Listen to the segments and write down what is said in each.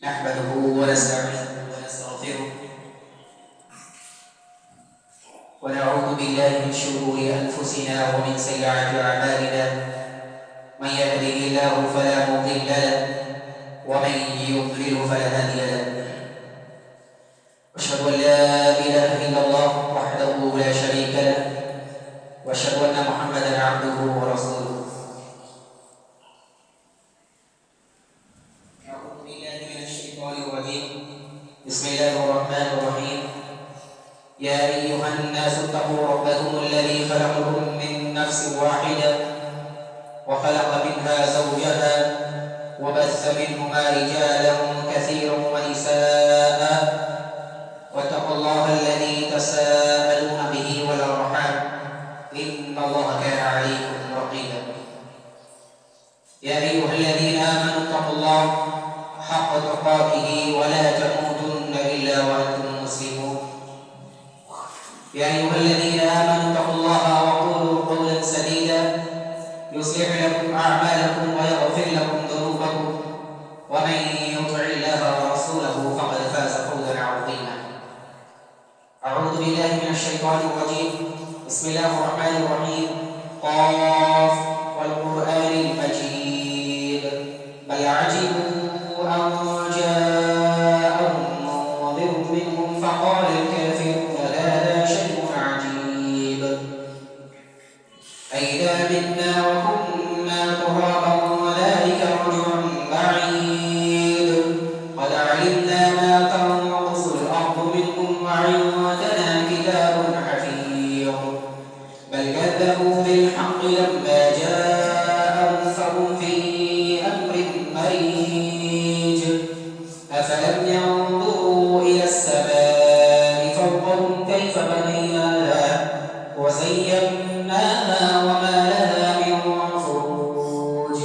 نحمده ونستعينه ونستغفره ونعوذ بالله من شرور أنفسنا ومن سيئات أعمالنا. من يهده الله فلا مضل له ومن يضلل فلا هادي له. أشهد أن لا إله إلا الله وحده لا شريك له وأشهد أن محمدا عبده ورسوله. بسم الله الرحمن الرحيم. يا أيها الناس اتقوا ربكم الذي خلقكم من نفس واحدة وخلق منها زوجها وبث منهما رجالا كثيرا ونساء واتقوا الله الذي تساءلون به والأرحام إن الله كان عليكم رقيبا. يا أيها الذين آمنوا اتقوا الله حق تقاته ولا تموتن إلا وأنتم مسلمون. يا أيها الذين آمنوا اتقوا الله وقولوا قولا سديدا يصلح لكم أعمالكم ويغفر لكم ذنوبكم ومن يطع الله ورسوله فقد فاز فوزا عظيما. أعوذ بالله من الشيطان الرجيم. بسم الله الرحمن الرحيم. قاف والقرآن المجيد بل عجبوا أن جاءهم منذر منهم فقال الكافرون هذا شيء عجيب أئذا متنا وكنا ترابا وذلك رجع بعيد قد علمنا ما تنقص الأرض منهم وعندنا كتاب حفيظ بل كذبوا بالحق لما جاءهم فهم في أمر مريج أفلم ينظروا إلى السماء فوقهم كيف بنيناها وزيناها وما لها من فروج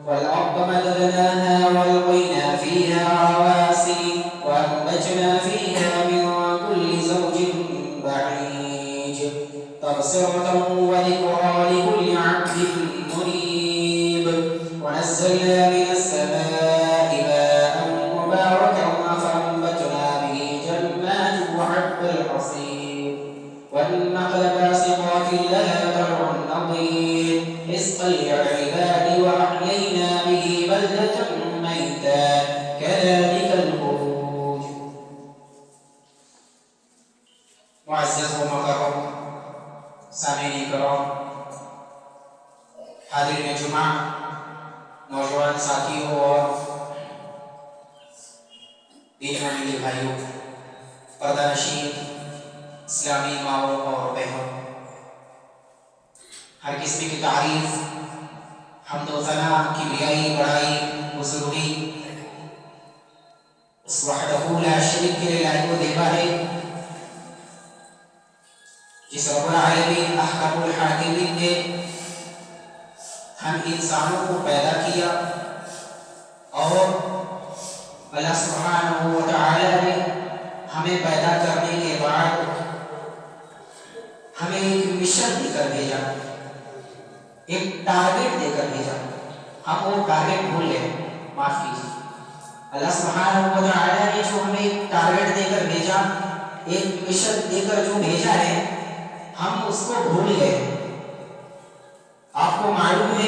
والأرض مددناها وألقينا فيها رواسي وأنبتنا فيها من كل زوج بهيج تبصرة وذكرى لكل عبد منيب ونزلنا من السماء ماء مباركا فأنبتنا به جنات وحب الحصيد والنخل باسقات لها طلع نضيد رزقا للعباد وأحيينا به بلدة ميتا كذلك الخروج. معزز ومكرم سامعین کرام، حاضرین جمعہ، نوجوان ساتھیوں اور دین منی بھائیوں، پردہ نشین اسلامی ماؤں اور بہنوں، ہر قسم کی تعریف حمد و ثنا کبریائی بڑائی بزرگی اس وحدہ لا شریک کے الہی کو دیتا ہے جس رب العالمین احکم الحاکمین نے ہم انسانوں کو پیدا کیا اور اللہ سبحانہ و تعالی نے ہمیں پیدا کرنے کے بعد ہمیں ایک مشن دے کر بھیجا، ایک ٹارگٹ دے کر بھیجا. ہم وہ ٹارگٹ بھول گئے، معاف کیجیے. اللہ سبحانہ و تعالی نے جو ہمیں ایک ٹارگٹ دے کر بھیجا، ایک مشن دے کر جو بھیجا ہے، ہم اس کو بھول گئے. آپ کو معلوم ہے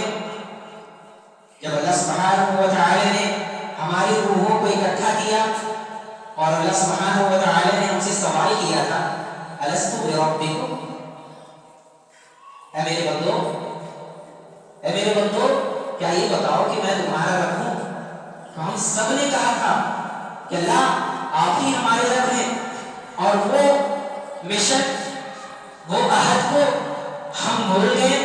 جب اللہ سبحانہ و تعالی نے ہماری روحوں کو اکٹھا کیا اور اللہ سبحانہ و تعالی نے ہم سے سوال کیا تھا الستو بربکم، اے میرے بندو کیا یہ بتاؤ کہ میں تمہارا رب ہوں؟ تو ہم سب نے کہا تھا کہ اللہ آپ ہی ہمارے رب ہیں، اور وہ مشن، وہ عہد کو ہم بھول گئے.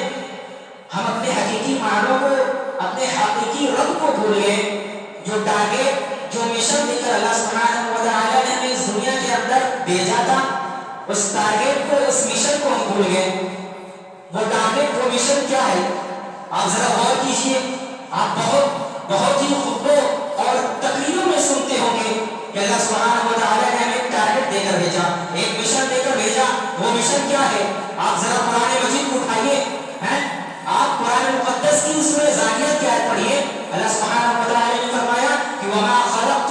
ہم اپنے حقیقی معنوں کو، اپنے حقیقی رب کو بھول گئے. جو ٹارگٹ، جو مشن دے کر اللہ سبحانہ و تعالی نے ہمیں اس دنیا کے اندر بھیجا تھا، اس ٹارگٹ کو، اس مشن کو ہم بھول گئے. وہ ٹارگٹ، وہ مشن کیا ہے؟ آپ ذرا غور کیجیے. آپ بہت ہی خطبوں اور تقریروں میں سنتے ہوں گے کہ اللہ سبحانہ و تعالی نے ہمیں ایک ٹارگٹ دے کر بھیجا، ایک مشن دے کر بھیجا. وہ مشن کیا ہے؟ آپ ذرا قرآن مجید کو اٹھائیے، آپ قرآن مقدس کی اس میں زانیت کی آیت پڑھیے. اللہ سبحانہ و تعالی نے فرمایا کہ وما خلقت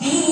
3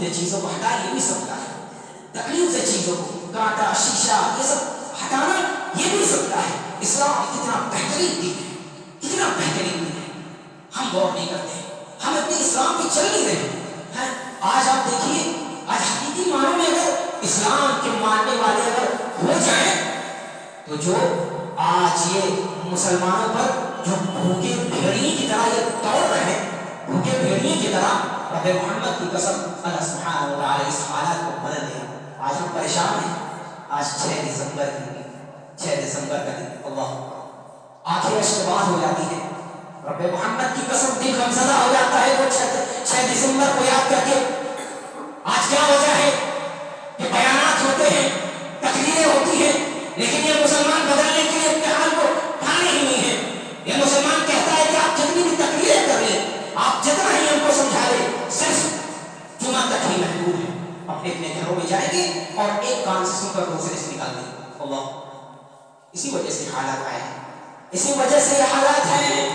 سے چیزوں کو ہٹا یہ بھی سکتا ہے، تکلیف سے چیزوں کو، کانٹا شیشہ یہ سب ہٹانا یہ بھی سکتا ہے۔ اسلام کتنا بہترین دین ہے، کتنا بہترین دین ہے، ہم غور نہیں کرتے، ہم اپنے اسلام پہ چل نہیں رہے ہیں۔ آج آپ دیکھیے، آج حقیقی معنوں میں اگر اسلام کے ماننے والے اگر ہو جائیں تو جو آج یہ مسلمانوں پر جو بھوکے بھیڑیے کی طرح یہ دوڑ رہے ہیں، بھوکے بھیڑیے کی طرح، رب محمد کی قسم اللہ سبحانہ و تعالی اس حالات کو بدل دے۔ آج ہم پریشان ہیں، آج 6 دسمبر کا دن، اللہ آنکھیں اشتباہ ہو جاتی ہے، رب محمد کی قسم دل غمزدہ ہو جاتا ہے وہ 6 دسمبر کو یاد کر کے۔ آج کیا وجہ ہے کہ بیانات ہوتے ہیں، تقریریں ہوتی ہیں، لیکن یہ مسلمان بدلنے کے لیے اپنے حال کو ٹھانے ہی نہیں ہے۔ یہ مسلمان کہتا ہے کہ آپ جتنی بھی تقریریں کر لیں، آپ جتنا ہی ہم کو سمجھا لیں، صرف جمعہ تک ہی محدود ہے۔ اپنے اپنے گھروں میں جائیں گے اور ایک کان سے سن کر دوسرے سے نکال دیں گے۔ اللہ، اسی وجہ سے حالات آئے ہیں، اسی وجہ سے یہ حالات ہیں۔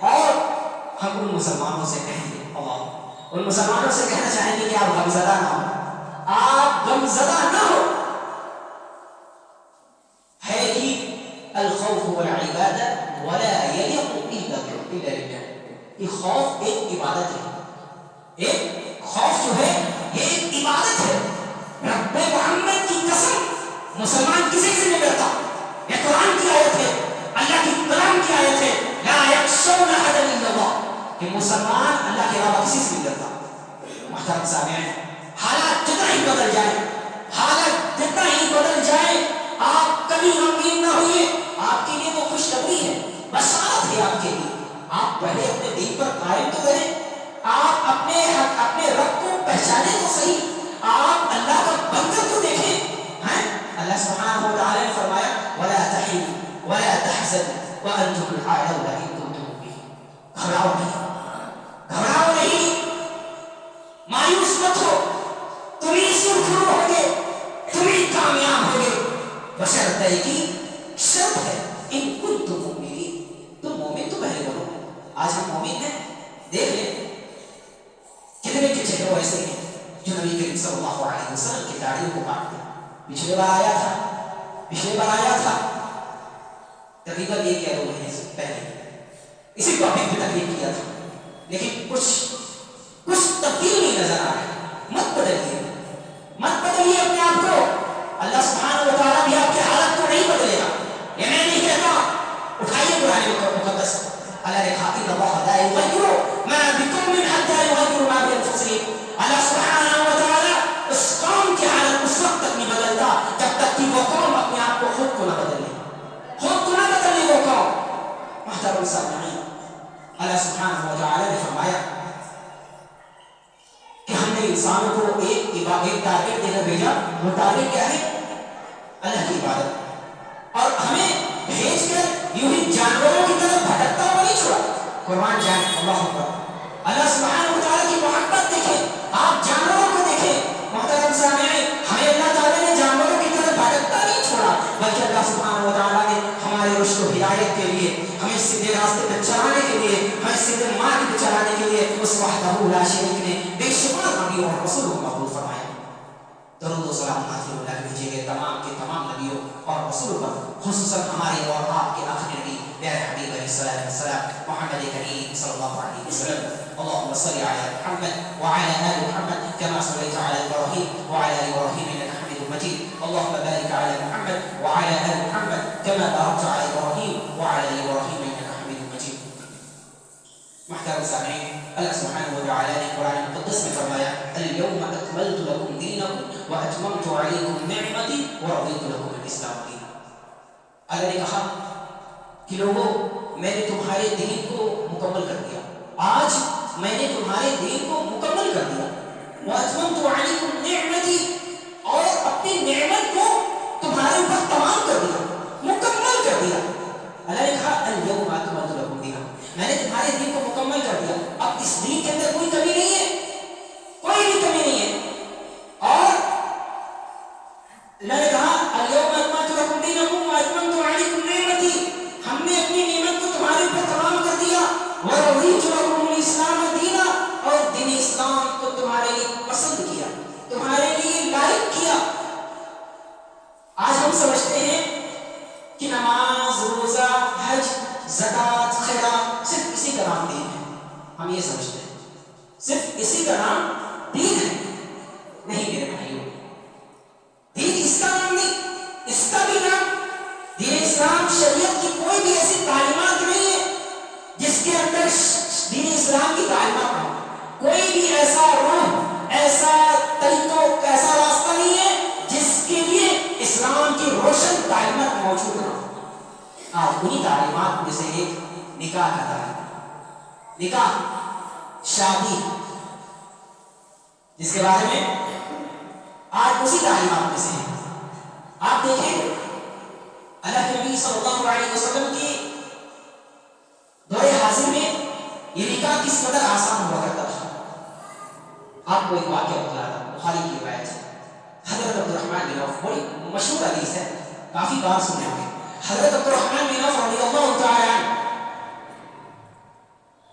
اور ہم ان مسلمانوں سے کہیں گے، اللہ ان مسلمانوں سے کہنا چاہیں گے کہ آپ غمزدہ نہ ہو، آپ غمزدہ نہ ہو۔ ہے کہ الخوف والعبادہ ولا يليق الا بالله، یہ خوف ایک عبادت ہے، ایک خوف جو ہے یہ ایک عبادت ہے۔ رب محمد کی قسم مسلمان کسی سے نہیں ڈرتا، یہ قرآن کی آیت ہے، اللہ کی کلام کی آیت ہے، لا یخشون احدا الا اللہ، کہ مسلمان اللہ کے علاوہ کسی سے نہیں ڈرتا۔ محترم سامعین، حالات جتنا ہی بدل جائے، حالات جتنا ہی بدل جائے، آپ کبھی غمگین نہ ہوئے، آپ کے لیے وہ خوشخبری ہے، بشارت ہے آپ کے لیے۔ آپ پہلے اپنے دین پر قائم تو رہیں، آپ اپنے رب کو پہچانے تو صحیح، آپ اللہ کا بندہ تو دیکھیں۔ اللہ سبحانہ و تعالی نے فرمایا ولا تحزنوا ولا تحزنوا وانتم الاعلون ان کنتم مؤمنین، گھبراؤ نہیں، مایوس مت ہو، تم ہی سرخرو ہوگے، تم ہی کامیاب ہوگے، بشرطے کی شرط ہے ان کنتم مؤمنین، تم مومن تو پہلے بنو۔ آج ہم مومن ہیں، دیکھ لیں کتنے کے چہرے ایسے ہیں جو نبی کریم صلی اللہ علیہ وسلم کی داڑھی کو کاٹتے ہیں۔ پچھلے بار آیا تھا تقریباً 1 یا 2 مہینے سے پہلے اسی ٹاپک پہ تقریر کیا تھا، لیکن کچھ تبدیل نہیں نظر آ رہا۔ مت بدلیے اپنے آپ کو، اللہ سبحانہ و تعالیٰ بھی آپ کے حالت کو نہیں بدلے گا۔ یہ میں نہیں کہتا، اٹھائیے قرآن مقدس، اللہ نے کہا ان اللہ لا یغیر ما بقوم حتى یغیروا ما بانفسهم، اللہ سبحانہ و تعالیٰ اس قوم کی حالت اس وقت تک نہیں بدلتا جب تک کہ وہ قوم اپنے آپ کو خود کو نہ بدلے وہ قوم۔ محترم سامعین، اللہ سبحانہ و تعالیٰ نے فرمایا کہ ہم نے انسانوں کو ایک ٹارگیٹ دے کر بھیجا، وہ ٹارگیٹ کیا ہے؟ اللہ کی عبادت، اور ہمیں بھیج کر یوں ہی جانوروں کی طرف بھٹکتا ہوا نہیں چھوڑا۔ قربان جان، اللہ اکبر، اللہ سبحانہ و تعالیٰ کی محبت دیکھیں، آپ جانوروں کو دیکھیں۔ محترم سامعین، ہمیں اللہ تعالیٰ نے جانوروں کی طرف بھٹکتا نہیں چھوڑا، بلکہ اللہ سبحانہ و تعالیٰ نے ہمارے رشد و ہدایت کے لیے، ہمیں سیدھے راستے پہ چلانے کے لیے، ہمیں سیدھے مارگ پہ چلانے کے لیے اس وحدہ لا شریک نے بے شمار نبیوں اور رسولوں کو مقبول فرمایا۔ درود و سلام نازل اللہ بھیجے گئے تمام کے تمام نبیوں اور رسولوں پر، خصوصاً ہمارے اور آپ کے آخری نبی پیارے حبیب علیہ الصلوۃ والسلام محمد کریم صلی اللہ علیہ وسلم۔ اللهم صل على محمد وعلى آل محمد كما صليت على إبراهيم وعلى آل إبراهيم إنك حميد مجيد، اللهم بارك على محمد وعلى آل محمد كما باركت على إبراهيم وعلى آل إبراهيم إنك حميد مجيد۔ محترم سامعین، اللہ سبحانہ و تعالیٰ نے قرآن مقدس میں فرمایا اليوم اکملت لکم دینکم واتممت علیکم نعمتی ورضیت لکم الاسلام دینا۔ اللہ نے کہا کہ لوگوں، میں نے تمہارے دین کو مکمل کر دیا، آج میں نے تمہارے دین کو مکمل کر دیا، واتممت علیکم نعمتی، اور اپنی نعمت کو تمہارے اوپر تمام کر دیا، مکمل کر دیا۔ اللہ نے کہا اليوم اکملت لکم دینکم، میں نے تمہارے دین کو مکمل کر دیا، اب اس دین کے اندر کوئی کمی نہیں ہے، کوئی بھی کمی نہیں ہے۔ اور اللہ نے کہا اليوم اکملت لکم دینکم واتممت علیکم نعمتی، ہم نے اپنی نعمت کو تمہارے اوپر تمام کر دیا، ورضیت لکم الاسلام دینا، اور دین اسلام کو تمہارے لیے پسند کیا۔ ہم یہ سمجھتے ہیں صرف اسی کا نام دین ہے. نہیں میرے بھائیوں، دین اس کا نام نہیں، اس کا بھی نام دین اسلام. شریعت کی کوئی بھی ایسی تعلیمات نہیں ہے جس کے اندر دین اسلام کی تعلیمات ہو. کوئی بھی ایسا روح، ایسا طریقہ، ایسا راستہ نہیں ہے جس کے لیے اسلام کی روشن تعلیمات موجود نہ ہو. آج انہی تعلیمات میں سے ایک نکاح کا تعلیم، نکاح، شادی، جس کے بارے میں آج اسی تعلیمات میں سے ہے. آپ دیکھیں اللہ کے نبی صلی اللہ علیہ وسلم کی دور حاضر میں یہ نکاح کس قدر آسان ہوا کرتا تھا. آپ کو ایک واقعہ بتلاتا ہوں، بخاری کی روایت ہے. حضرت عبد الرحمن بن عوف، بڑی مشہور حدیث ہے، کافی بار سنے ہوں گے. حضرت عبد الرحمن بن عوف رضی اللہ تعالی عنہ،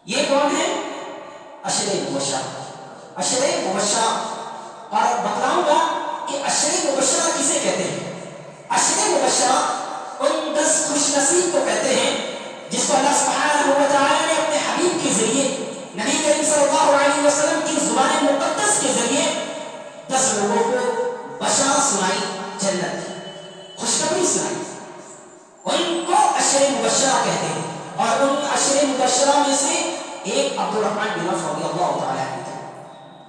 یہ کون ہے؟ عشرہ مبشرہ. عشرہ مبشرہ، اور بتلاؤں گا کہ عشرہ مبشرہ کسے کہتے ہیں. عشرہ مبشرہ ان 10 خوش نصیب کو کہتے ہیں جس کو اللہ سبحانہ و تعالی نے اپنے حبیب کے ذریعے، نبی کریم صلی اللہ علیہ وسلم کی زبان مقدس کے ذریعے 10 لوگوں کو بشارت سنائی، جنت کی خوشخبری سنائی. ان کو عشرہ مبشرہ کہتے ہیں. اور ان عشرہ مبشرہ میں سے ایک عبد الرحمن بن عوف رضی اللہ تعالی عنہ تھے.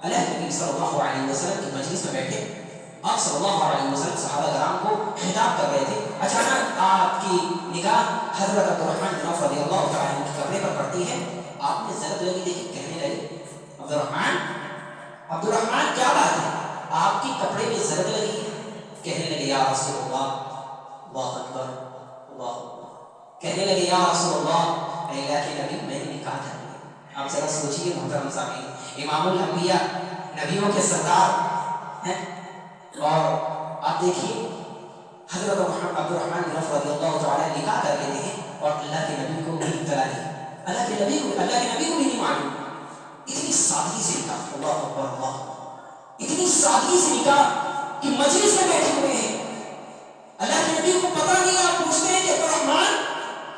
اللہ کے نبی صلی اللہ علیہ وسلم کی مجلس میں بیٹھے، آپ صلی اللہ علیہ وسلم صحابہ کرام کو خطاب کر رہے تھے. اچانک آپ کی نگاہ حضرت عبد الرحمن بن عوف رضی اللہ تعالی عنہ کے کپڑے پر پڑتی ہے. آپ نے ضرب لگی دیکھی، کہنے لگے عبد الرحمن کیا بات ہے، آپ کی کپڑے میں ضرب لگی ہے. کہنے لگے یا رسول اللہ، اللہ اکبر، اللہ اکبر. کہنے لگے یا رسول اللہ، اے اللہ کے نبی میں نے نکاح کر لیا. آپ ذرا سوچیے محترم سامعین، امام الانبیاء، نبیوں کے سردار ہیں، اور آپ دیکھیے حضرت عبد الرحمن بن عوف رضی اللہ تعالی نکاح کر لیتے ہیں اور اللہ کے نبی کو بھی اطلاع دی. اللہ کے نبی کو بھی نہیں معلوم. اتنی سادگی سے نکاح، اللہ اکبر، اللہ، اتنی سادگی سے نکاح کہ مجلس میں بیٹھے ہوئے ہیں، اللہ کے نبی کو پتہ نہیں. آپ پوچھتے ہیں کہ عبد الرحمن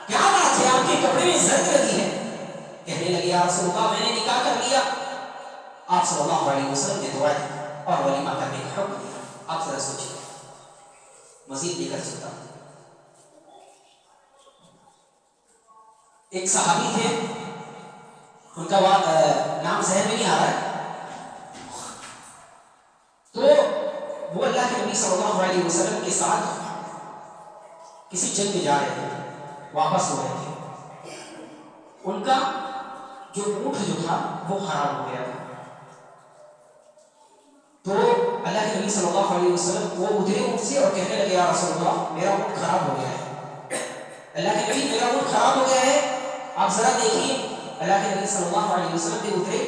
کیا بات ہے، آپ کے کپڑے میں زرد لگی ہے. کہنے لگے یا رسول اللہ میں نے نکاح کر لیا. آپ صلی اللہ علیہ وسلم نے دعا دی اور ولیمہ کرنے کا حکم دیا. آپ ذرا سوچیے، مزید بھی کر سکتا ہوں. ایک صحابی تھے، ان کا نام ذہن میں نہیں آ رہا ہے، تو وہ اللہ کے نبی صلی اللہ علیہ وسلم کے ساتھ کسی جنگ میں جا رہے تھے، واپس ہو رہے تھے. ان کا جو اونٹ جو تھا وہ خراب ہو گیا تھا. تو اللہ کے نبی صلی اللہ علیہ وسلم وہ اترے اونٹ سے اور کہنے لگے یا رسول اللہ میرا اونٹ خراب ہو گیا ہے. اللہ کے نبی میرا اونٹ خراب ہو گیا ہے. آپ ذرا دیکھیے، اللہ کے نبی صلی اللہ علیہ وسلم بھی اترے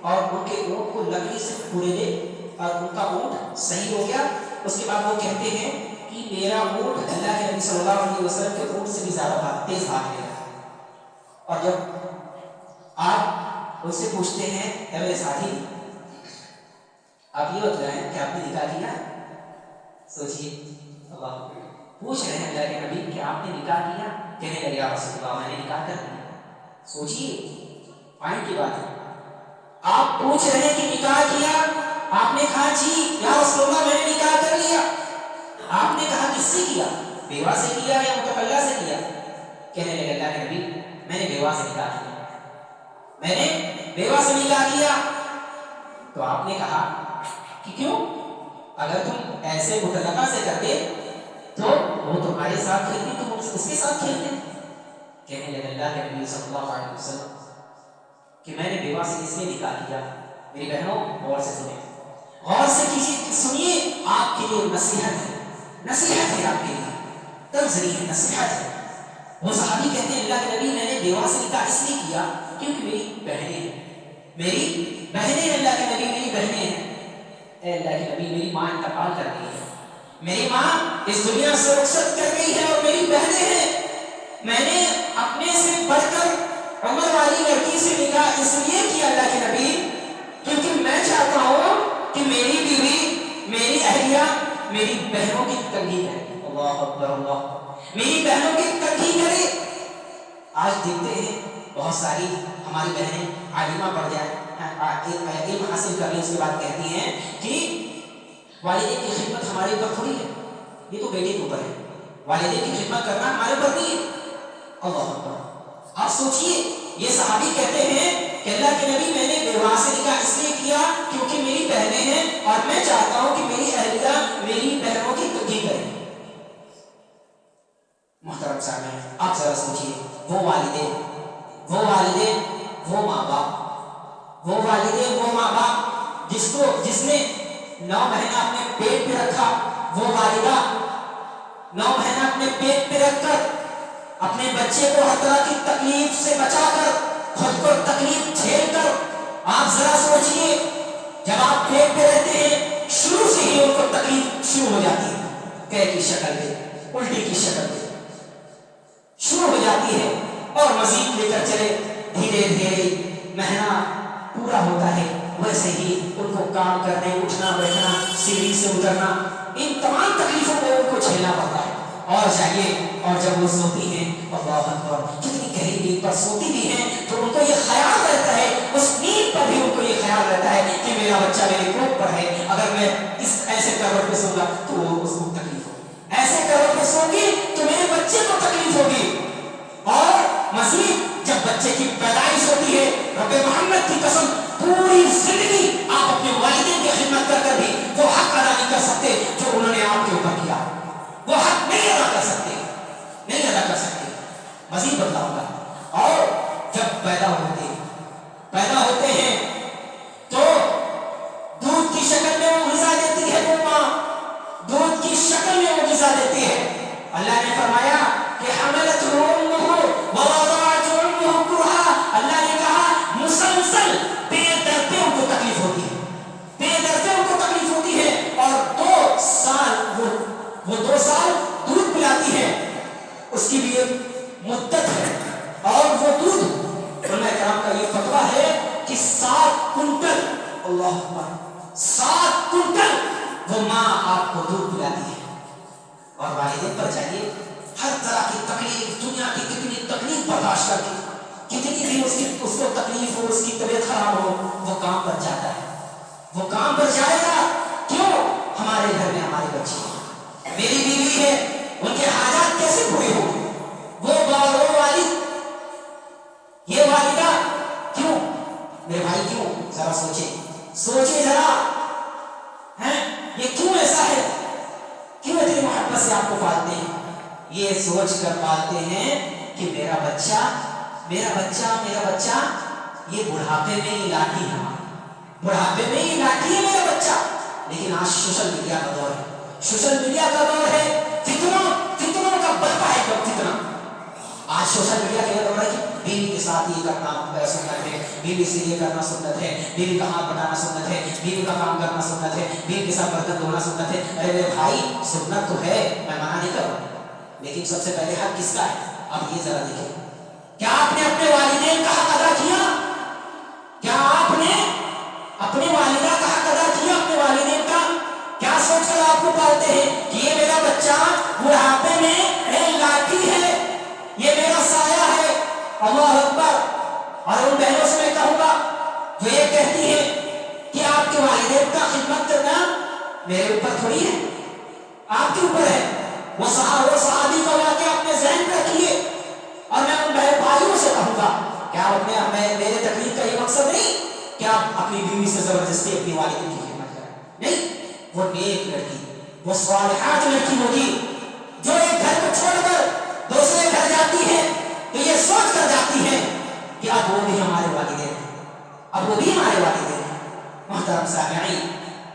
اور ان کے اونٹ کو لکڑی سے پھوڑے دے اور ان کا اونٹ صحیح ہو گیا. اس کے بعد وہ کہتے ہیں کہ میرا اونٹ اللہ کے نبی صلی اللہ علیہ وسلم کے اونٹ سے بھی زیادہ تیز بھاگنے لگا. اور جب آپ ان سے پوچھتے ہیں اے میرے ساتھی آپ یہ بتائیں کہ آپ نے نکاح کیا، سوچیے، اللہ پوچھ رہے ہیں اللہ کے نبی کہ آپ نے نکاح کیا. کہنے لگے یا رسول اللہ میں نے نکاح کر لیا. سوچیے پوائنٹ کی بات ہے. آپ پوچھ رہے ہیں کہ نکاح کیا، آپ نے کہا جی یا رسول اللہ میں نے نکاح کر لیا. آپ نے کہا کس سے کیا، بیوہ سے کیا یا متقلہ سے کیا. کہنے لگے اللہ کے نبی میں نے بیوہ سے نکاح کیا، میں نے بیوہ سے نکاح کیا. تو آپ نے کہا کہ کیوں، اگر تم ایسے متعلقہ سے کرتے تو وہ تمہارے ساتھ کھیلتی، تم اس کے ساتھ کھیلتے. کہنے لگے اللہ کے نبی صلی اللہ علیہ وسلم کہ میں نے بیوہ سے اس لیے نکاح کیا. میری بہنوں غور سے سنیں، غور سے کیجیے، سنیے، آپ کے لیے نصیحت ہے، نصیحت ہے آپ کے لیے، تنزلی ہے، نصیحت ہے. وہ صحابی کہتے ہیں اللہ کے نبی میں نے بیوہ سے نکاح اس لیے کیا کیونکہ میری بہنیں ہیں، میری بہنیں ہیں. اللہ کے نبی میری بہنیں ہیں. اے اللہ کے نبی میری ماں انتقال کر گئی ہے، میری ماں اس دنیا سے رخصت کر گئی ہے اور میری بہنیں ہیں. میں نے اپنے سے بڑھ کر عمر والی لڑکی سے نکاح اس لیے کیا اللہ کے نبی کیونکہ میں چاہتا ہوں کہ میری بیوی، میری اہلیہ میری بہنوں کی تنگی کرے. اللہ اکبر، اللہ، میری بہنوں کی تنگی کرے. آج دیکھتے ہیں بہت ساری ہماری بہنیں عالمہ پڑھ جائے، علم حاصل کر لیں، اس کے بعد کہتی ہیں کہ والدین کی خدمت ہمارے اوپر تھوڑی ہے، یہ تو بیٹے کے اوپر ہے، والدین کی خدمت کرنا ہمارے اوپر نہیں ہے۔ اللہ اکبر۔ آپ سوچئے، یہ صحابی کہتے ہیں کہ اللہ کے نبی میں نے بیوہ سے نکاح اس لیے کیا کیونکہ میری بہنیں ہیں اور میں چاہتا ہوں کہ میری اہلیہ میری بہنوں کی تقدیر کرے۔ محترم صاحب، آپ ذرا سوچئے، وہ والدین، وہ ماں باپ، وہ والدین، وہ ماں باپ جس نے 9 مہینہ اپنے پیٹ پہ رکھا، وہ والدہ 9 مہینہ اپنے پیٹ پہ رکھ کر اپنے بچے کو ہر طرح کی تکلیف سے بچا کر خود کو تکلیف جھیل کر، آپ ذرا سوچئے جب آپ پیٹ پہ رہتے ہیں شروع سے ہی ان کو تکلیف شروع ہو جاتی ہے، قے کی شکل میں، الٹی کی شکل میں شروع ہو جاتی ہے، اور مزید لے کر چلے، دھیرے دھیرے مہینہ پورا ہوتا ہے، ویسے ہی ان کو کام کرنے، اٹھنا بیٹھنا، سیڑھی سے اترنا، ان تمام تکلیفوں کو ان کو جھیلنا پڑتا ہے۔ اور چاہیے، اور جب وہ سوتی ہیں، اللہ اکبر، کتنی گہری نیند پر سوتی بھی ہیں تو ان کو یہ خیال رہتا ہے، اس نیند پر بھی ان کو یہ خیال رہتا ہے کہ میرا بچہ میرے گود پر ہے، اگر میں اس ایسے کروٹ پہ سوں گا تو اس کو تکلیف ہوگی، ایسے کروٹ پہ سوں گی تو میرے بچے کو تکلیف ہوگی۔ اور مزید جب بچے کی پیدائش ہوتی ہے، رب محمد کی قسم پوری زندگی آپ اپنے والدین کی خدمت کر کر بھی وہ حق ادا نہیں کر سکتے جو انہوں نے آپ کے اوپر کیا، وہ حق نہیں ادا کر سکتے، نہیں ادا کر سکتے۔ مزید بتاؤں گا، اور جب پیدا ہوتے ہیں تو دودھ کی شکل میں وہ غذا دیتی ہے، وہ ماں دودھ کی شکل میں وہ غذا دیتی ہے۔ اللہ نے فرمایا کہ حملت امہ ووضعت امہ کرہا، اللہ نے کہا مسلسل بے درد ان کو تکلیف ہوتی ہے، بے درد ان کو تکلیف ہوتی ہے، اور 2 سال وہ 2 سال دودھ پلاتی ہے، اس کی بھی ایک مدت ہے، اور وہ دودھ علماء کرام کا یہ فتویٰ ہے کہ 7 کنٹل، اللہ اکبر، 7 کنٹل وہ ماں آپ کو دودھ پلاتی ہے۔ اور والدین پر چاہیے ہر طرح کی تکلیف، دنیا کی کتنی تکلیف برداشت کر کے، کتنی بھی اس کو تکلیف ہو، اس کی طبیعت خراب ہو، وہ کام پر جاتا ہے، وہ کام پر جائے گا۔ کیوں؟ ہمارے گھر میں ہمارے بچے ہیں، میری بیوی ہے، ان کے حاجات کیسے پورے ہوں، وہ والد، یہ والدہ، کیوں میرے بھائی، کیوں؟ ذرا سوچے ذرا، یہ کیوں ایسا ہے؟ کیوں اتنی محبت سے آپ کو پالتے ہیں؟ یہ سوچ کر پالتے ہیں کہ میرا بچہ یہ بڑھاپے میں ہی لاٹھی ہے، بڑھاپے میں ہی لاٹھی ہے میرا بچہ۔ لیکن آج سوشل میڈیا کا دور ہے، سوشل میڈیا کا دور ہے، فتنوں کا برپا ہے، فتنہ آج سوشل میڈیا کا دور ہے کہ بیوی کے ساتھ یہ کرنا سنت ہے، بیوی سے یہ کرنا سنت ہے، بیوی کا ہاتھ بٹانا سنت ہے، بیوی کا کام کرنا سنت ہے، بیوی کے ساتھ برتن دھونا سنت ہے۔ ارے میرے بھائی، سنت تو ہے، میں منع نہیں کر رہا، لیکن سب سے پہلے حق کس کا ہے؟ اب یہ ذرا دیکھیں، کیا آپ نے اپنے والدین کا حق ادا کیا؟ کیا آپ نے اپنے والدہ کا حق ادا کیا؟ اپنے والدین کا کیا سوچ کر آپ کو پالتے ہیں کہ یہ میرا بچہ بڑھاپے میں ایک لاٹھی ہے، یہ میرا سایہ ہے؟ اللہ اکبر۔ اور ان بہنوں سے میں کہوں گا جو یہ کہتی ہیں کہ آپ کے والدین کا خدمت کرنا میرے اوپر تھوڑی ہے، آپ کے اوپر ہے۔ وہ صحابی کا واقعہ اپنے ذہن میں رکھیے، اور میں ان بہن بھائیوں سے کہوں گا کیا میرے تکلیف کا یہ مقصد نہیں کہ آپ اپنی بیوی سے زبردستی اپنی والدین کی خدمت کریں، نہیں، وہ نیک لڑکی، وہ صالحات لڑکی ہوگی جو ایک گھر کو چھوڑ کر دوسرے گھر جاتی ہے تو یہ سوچ کر جاتی ہے کہ اب وہ بھی ہمارے والدین ہیں، اب وہ بھی ہمارے والدین ہیں۔ محترم سامعین،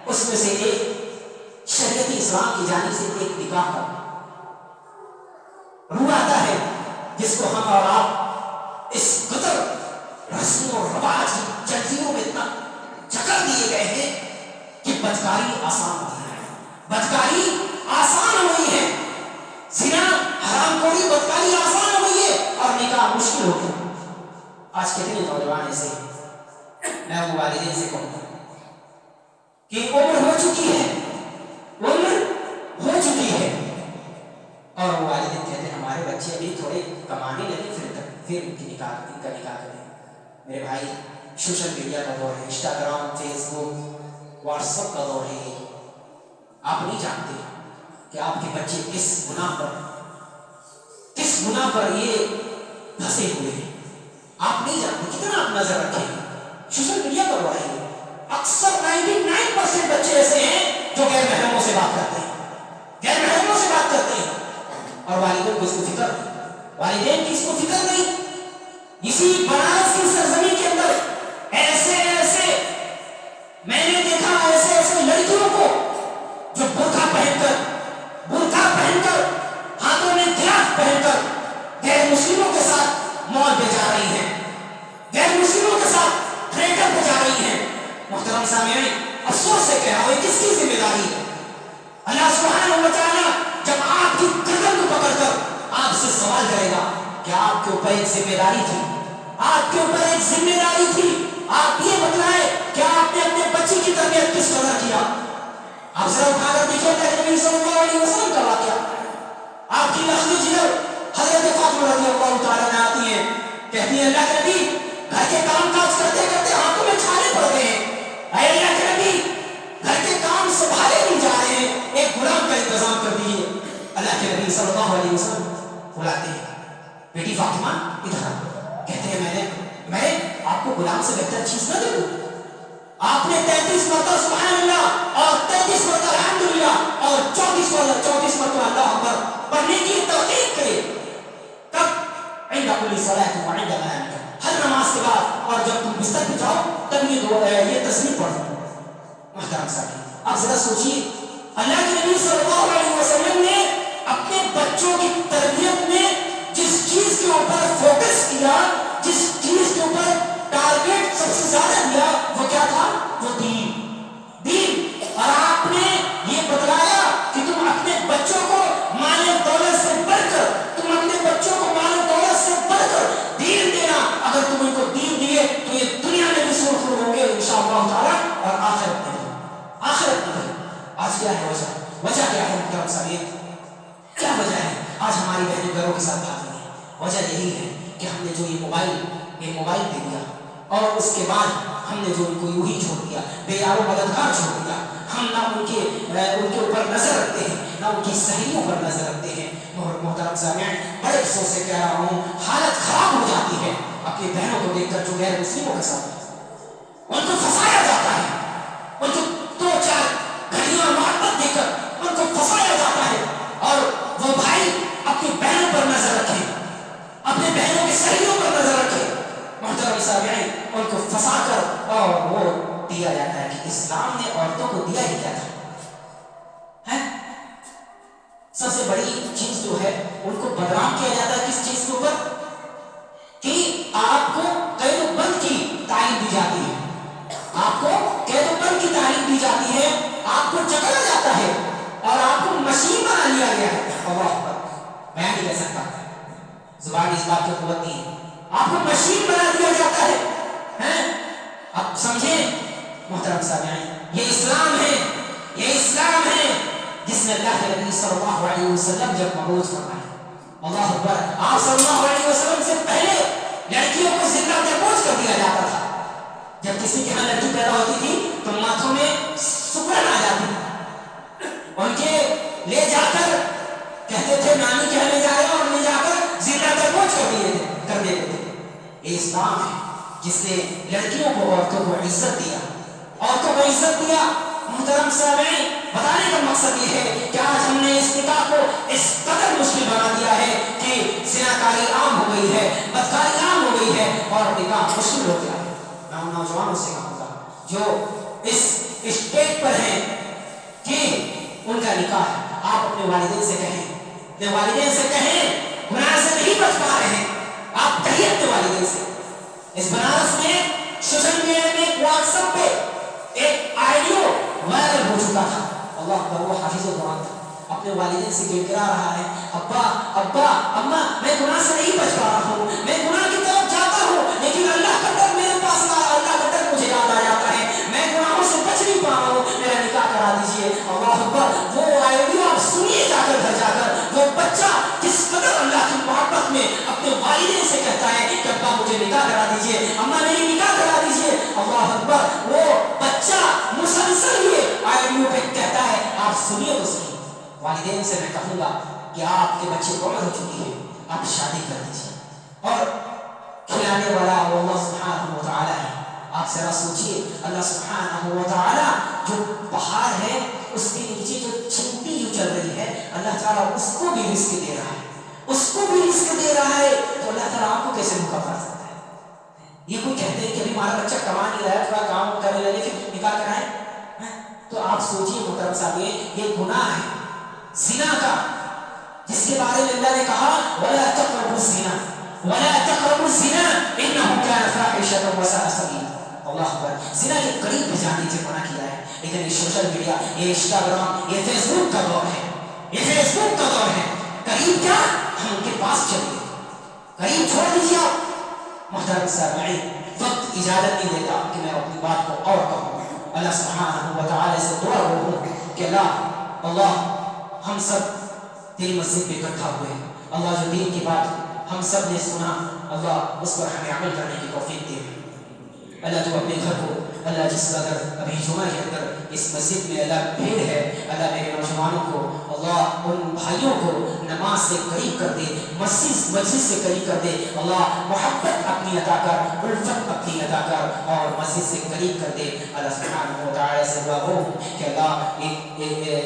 اس میں سے ایک شریعت اسلام کی جانب سے ایک نکاح کا روح آتا ہے جس کو ہم اور آپ اس قدر رسم و رواج کی جنجیروں میں اتنا جکڑ دیے گئے ہیں کہ بدکاری آسان ہوتی ہے، بدکاری آسان ہو گئی ہے، زنا حرام خوری بدکاری آسان ہو گئی ہے، اور نکاح مشکل ہو گیا۔ آج کتنے نوجوان ایسے، میں وہ والدین سے کہوں گا کہ عمر ہو چکی ہے، اور وہ والدین کہتے ہیں ہمارے بچے ابھی تھوڑے کمانے لگے، پھر ان کا نکاح کریں۔ میرے بھائی، سوشل میڈیا کا دور ہے، انسٹاگرام، فیس بک، واٹس ایپ کا دور ہے یہ۔ آپ نہیں جانتے کہ آپ کے بچے کس گناہ پر یہ پھنسے ہوئے ہیں، آپ نہیں جانتے، کتنا آپ نظر رکھیں گے۔ سوشل میڈیا کا دور ہے یہ۔ اکثر 99% بچے ایسے ہیں جو غیر محرموں سے بات کرتے ہیں، غیر محرموں سے بات کرتے ہیں، اور والدین کو اس کو فکر نہیں، والدین کی اس کو فکر نہیں۔ اسی بنارس کی سرزمین کے اندر ایسے میں نے دیکھا، ایسے لڑکیوں کو جو برقع پہن کر ہاتھوں میں گلاف پہن کر غیر مسلموں کے ساتھ مال پہ جا رہی ہیں، غیر مسلموں کے ساتھ تھیٹر پہ جا رہی ہیں۔ محترم سامعین، افسوس سے کہہ رہا ہوں، کس کی ذمہ داری ہے؟ اللہ سبحانہ و تعالیٰ جب آپ کی گردن کو پکڑ کر آپ سے سوال کرے گا کہ آپ کے اوپر ایک ذمہ داری تھی، آپ کے اوپر ایک ذمہ داری تھی، آپ یہ بتلائیں کہ آپ نے اپنے بچے کی تربیت کس طرح کیا۔ آپ ذرا اٹھا کر دیکھیں کہ نبی صلی اللہ علیہ وسلم کا واقعہ، آپ کی لختی جگر حضرت فاطمہ رضی اللہ تعالیٰ عنہا آتی ہیں، کہتی ہیں اللہ کے نبی گھر کے کام کاج کرتے کرتے ہاتھوں میں چھالے پڑ گئے ہیں، اے اللہ کے نبی گھر کے کام سنبھالے نہیں جا رہے ہیں، ایک غلام کا انتظام کر دیجیے۔ اللہ کے نبی صلی اللہ علیہ وسلم بلاتے ہیں، بیٹی فاطمہ ادھر آؤ۔ کہتے ہیں میں آپ کو غلام سے بہتر چیز نہ دے دوں؟ آپ نے 33 مرتبہ سبحان اللہ اور 33 مرتبہ الحمدللہ اور 34 مرتبہ اللہ اکبر پڑھنے کی توقیق کرے، کب؟ عند کل صلاۃ وعند منامک، ہر نماز کے بعد اور جب تم بستر پہ جاؤ تب یہ تسبیح پڑھو۔ محترم ساتھی، آپ ذرا سوچیے، اللہ کے نبی صلی اللہ علیہ وسلم نے اپنے بچوں کی تربیت میں جس چیز کے اوپر فوکس کیا، جس چیز کے اوپر ٹارگیٹ سب سے زیادہ دیا، وہ کیا تھا؟ وہ دین۔ اور آپ نے یہ بتلایا کہ تم اپنے بچوں کو مال و دولت سے بڑھ کر، تم اپنے بچوں کو مال و دولت سے بڑھ کر دین دینا۔ اگر تم ان کو دین دیے تو یہ دنیا میں بھی سرخرو ہوں گے انشاءاللہ تعالی، اور آخرت میں آج کیا ہے وجہ کیا ہے؟ محترم سامعین، کیا وجہ ہے آج ہماری بہنیں گھروں کے ساتھ بھاگ رہی ہیں؟ وجہ یہی ہے کہ ہم نے جو یہ موبائل دے دیا، اور اس کے بعد ہم نے جو ان کو یوں ہی چھوڑ دیا، بے یار و مددگار چھوڑ دیا۔ ہم نہ ان کے اوپر نظر رکھتے ہیں، نہ ان کی صحیحوں پر نظر رکھتے ہیں۔ محترم سامعین، بڑے افسوس سے کہہ رہا ہوں، حالت خراب ہو جاتی ہے اپنی بہنوں کو دیکھ کر جو غیر مسلموں کے ساتھ ان کو پھنسایا جاتا ہے، ان کو 2-4 گھڑیاں محبت دے کر ان کو پھنسایا جاتا ہے، اور وہ بھائی اپنی بہنوں پر نظر رکھے، اپنے بہنوں کی صحیحوں پر نظر رکھے۔ محترم سامعین، ان کو پھنسا کر اور وہ دیا جاتا ہے کہ اسلام نے عورتوں کو دیا ہی کیا تھا؟ سب سے بڑی چیز جو ہے ان کو بدنام کیا جاتا ہے کس چیز کے اوپر؟ کہ آپ کو قید و بند کی تعلیم دی جاتی ہے، آپ کو قید و بند کی تعلیم دی جاتی ہے، آپ کو جکڑا جاتا ہے اور آپ کو مشین بنا لیا گیا ہے۔ اللہ اکبر، میں نہیں کہہ سکتا، زبان اس بات کی قوت نہیں ہے، آپ کو مشین بنا دیا جاتا ہے۔ اب سمجھیں محترم سامعین، یہ اسلام ہے جس نے اللہ کے نبی صلی اللہ علیہ وسلم جب مبعوث فرمایا، اللہ اکبر، آپ صلی اللہ علیہ وسلم سے پہلے لڑکیوں کو زندہ دبوچ کر دیا جاتا تھا۔ جب کسی کے ہاں لڑکی پیدا ہوتی تھی تو ماتھوں میں سکڑن آ جاتی تھی، ان کے لے جا کر کہتے تھے نانی کے ہاں لے جا رہے ہیں، اور لے جا کر زندہ دبوچ کر دیتے تھے۔ یہ اسلام ہے جس نے لڑکیوں کو، عورتوں کو عزت دیا، عورتوں کو عزت دیا۔ محترم سامعین، بتانے کا مقصد یہ ہے کہ آج ہم نے اس نکاح کو اس قدر مشکل بنا دیا ہے کہ زناکاری عام ہو گئی ہے، بدکاری عام ہو گئی ہے، اور نکاح مشکل ہو گیا ہے۔ میں ان نوجوانوں سے کہوں گا جو اس اسٹیج پر ہیں کہ ان کا نکاح ہے، آپ اپنے والدین سے کہیں گناہ سے نہیں بچ پا رہے ہیں، آپ کہیے اپنے والدین سے۔ اس بنارس میں سوشل میڈیا میں ایک واٹس ایپ پہ ایک آڈیو وائرل ہو چکا تھا، اللہ اکبر، وہ حافظ القرآن تھا، اپنے والدین سے گڑگڑا رہا ہے، ابا اما میں گناہ سے نہیں بچ پا رہا ہوں، میں گناہ کی طرف جاتا ہوں لیکن اللہ کا ڈر میرے پاس اللہ کا ڈر مجھے یاد آ جاتا ہے، میں گناہوں سے بچ نہیں پا رہا ہوں، میرا نکاح کرا دیجیے۔ اللہ اکبر، وہ آڈیو آپ سنیے جا کر وہ بچہ کس قدر اللہ کی محبت میں اپنے والدین سے کہتا ہے کہ ابا مجھے نکاح کرا دیجیے، اما میری نکاح کرا دیجیے۔ والدین سے میں کہوں گا کہ آپ کے بچے کو عمر ہو چکی ہے، آپ شادی کر دیجیے، اور کھلانے والا وہ اللہ سبحانہ و تعالیٰ ہے۔ آپ ذرا سوچیے، اللہ سبحانہ و تعالیٰ جو پہاڑ ہے اس کے نیچے جو چینٹی جو چل رہی ہے، اللہ تعالیٰ اس کو بھی رزق دے رہا ہے، اس کو بھی رزق دے رہا ہے، تو اللہ تعالیٰ آپ کو کیسے دھوکا کر سکتا ہے؟ یہ کوئی کہتے ہیں کہ ابھی ہمارا بچہ کما نہیں رہا ہے، تھوڑا کام کرنے لگے پھر نکاح کرائیں، تو آپ سوچیے محترم صاحب، یہ گناہ ہے زنا کا، جس کے بارے میں اللہ نے کہا وَلَا تَقْرَبُوا الزِّنَا وَلَا تَقْرَبُوا الزِّنَا إِنَّهُ كَانَ فَاحِشَةً وَسَاءَ سَبِيلًا۔ اللہ اکبر، زنا کے قریب بھی جانے سے منع کیا ہے، لیکن یہ سوشل میڈیا، یہ انسٹاگرام، یہ فیس بک کا دور ہے، یہ فیس بک کا دور ہے، قریب کیا ہم ان کے پاس چلے، قریب چھوڑ دیجیے آپ۔ محترم سامعین، وقت اجازت نہیں دیتا کہ میں اپنی بات کو اور کہوں۔ اللہ سبحانہ و تعالیٰ سے دعا کروں کہ اللہ ہم سب تیری مسجد میں اکٹھا ہوئے، اللہ جو دین کی بات ہم سب نے سنا، اللہ اس پر ہمیں عمل کرنے کی توفیق دے۔ اللہ تو اپنے گھر کو، اللہ جس قدر ابھی جمعہ کے اندر اس مسجد میں اللہ بھیڑ ہے، اللہ میرے نوجوانوں کو، اللہ ان بھائیوں کو نماز سے قریب کر دے، مسجد سے قریب کر دے، اللہ محبت اپنی عطا کر، الفت اپنی عطا کر، اور مسجد سے قریب کر دے۔ اللہ سبحانہ و تعالیٰ سے دعا ہو کہ اللہ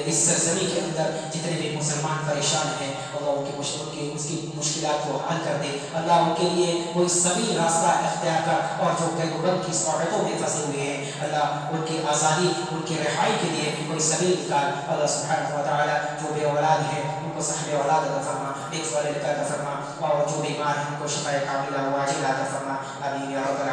اس سرزمین کے اندر جتنے بھی مسلمان پریشان ہیں، اللہ ان کی مشکلات کو حل کر دے، اللہ ان کے لیے کوئی سبھی راستہ اختیار کر، اور جو دیوبند کی صورتوں میں پھنسے ہوئے ہیں، اللہ ان کی آزادی، ان کی رہائی کے لیے کوئی سبیل نکال۔ اللہ سبحانہ و تعالیٰ جو بے اولاد ہیں ان کو صاحب اولاد عطا فرما، نیک والد عطا فرما، اور جو بیمار ہیں ان کو شفا کاملہ و عاجلہ عطا فرما، آمین یا رب العالمین۔